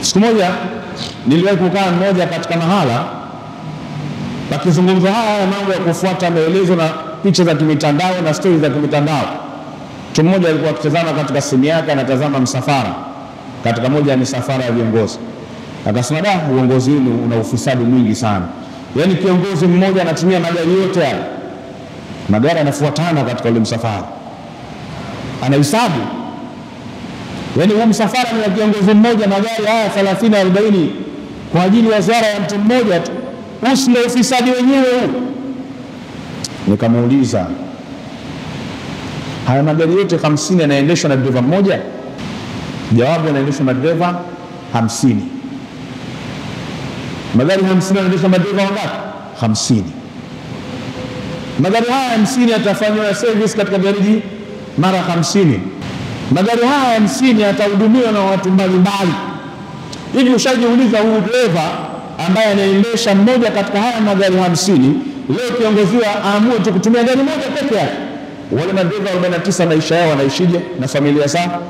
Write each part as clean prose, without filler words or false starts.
Siku moja niliwahi kukaa mmoja katika mahala pakizungumza haya mambo ya kufuata maelezo na picha za kimitandao na stories za kimitandao. Mtu mmoja alikuwa akitazama katika simu yake, anatazama msafara katika moja ya misafara ya viongozi. Akasema, uongozi huu una ufisadi mwingi sana. Yaani kiongozi mmoja anatumia magari yote haya. Magari yanafuatana katika ule msafara. Anahesabu. Yaani huu msafara ni wa kiongozi mmoja, magari haya 30 40 kwa ajili ya ziara ya mtu mmoja tu. Usile ufisadi wenyewe huu. Nikamuuliza, haya magari yote 50 yanaendeshwa na dereva mmoja? Jawabu, yanaendeshwa na dereva 50. Magari 50 yanaendeshwa na dereva wangapi? 50. Magari haya 50 yatafanywa service katika gariji mara 50. Magari haya 50 yatahudumiwa na watu mbalimbali. Hivi ushajiuliza, huyu dereva ambaye anaendesha mmoja katika haya magari 50, leo kiongozi aamue tu kutumia gari moja peke yake, wale madereva 49 maisha yao wanaishije na familia zao?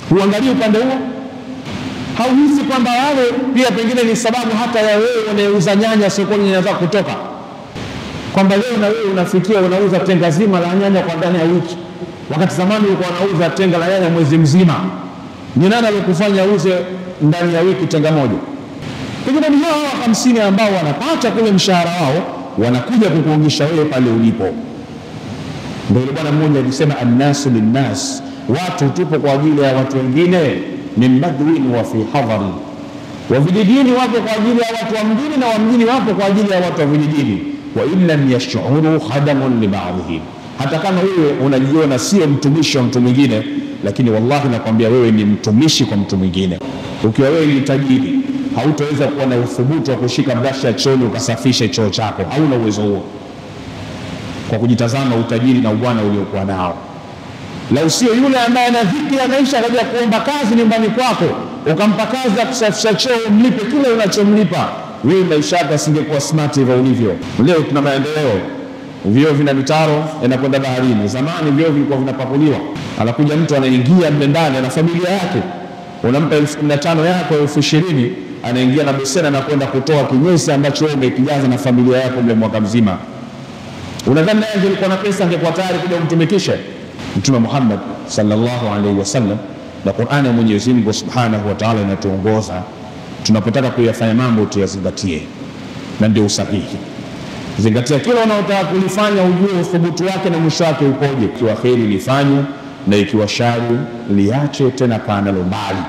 Huangalie upande huo? Hauhisi kwamba wale pia pengine ni sababu hata ya wewe unauza nyanya sokoni, nyanya zako kutoka, kwamba leo na wewe unafikia unauza tenga zima la nyanya kwa ndani ya wiki, wakati zamani ulikuwa unauza tenga la nyanya mwezi mzima? Ni nani alikufanya uze ndani ya wiki tenga moja? Pengine ni hao 50 ambao wanapata kule mshahara wao, wanakuja kukuongesha wewe pale ulipo. Ndio bwana mmoja alisema, annasu linnas, watu tupo kwa ajili ya watu wengine. Min badwin wa fi hadari, wa vijijini wapo kwa ajili ya watu wa mjini, na wa mjini wapo kwa ajili ya watu wa vijijini. Wa illam yash'uru khadamun li ba'dihim, hata kama wewe unajiona sio mtumishi wa mtu mwingine, lakini wallahi nakwambia wewe ni mtumishi kwa mtu mwingine. Ukiwa wewe ni tajiri, hautaweza kuwa na uthubutu wa kushika brashi ya chooni ukasafisha choo chako. Hauna uwezo huo kwa kujitazama utajiri na ubwana uliokuwa nao. La usio yule ambaye ana dhiki ya maisha, akaja kuomba kazi nyumbani kwako, ukampa kazi ya kusafisha choo, umlipe kile unachomlipa, wewe maisha yako asingekuwa smart hivyo ulivyo. Leo tuna maendeleo, vyoo vina mitaro inakwenda baharini. Zamani vyoo vilikuwa vinapakuliwa. Anakuja mtu anaingia mle ndani na familia yake, unampa 15,000 yako 20,000, anaingia na beseni na kwenda kutoa kinyesi ambacho wewe umekijaza na familia yako mle mwaka mzima. Unadhani naye angekuwa na pesa angekuwa tayari kuja kumtumikisha? Mtume Muhammad sallallahu alaihi wasallam na Qur'ani ya Mwenyezi Mungu Subhanahu wa Ta'ala inatuongoza tunapotaka kuyafanya mambo tuyazingatie, na ndio usahihi. Zingatia kila unaotaka kulifanya, ujue uthubutu wake na mwisho wake ukoje. Ikiwa kheri lifanywe, na ikiwa shari liache, tena kana mbali.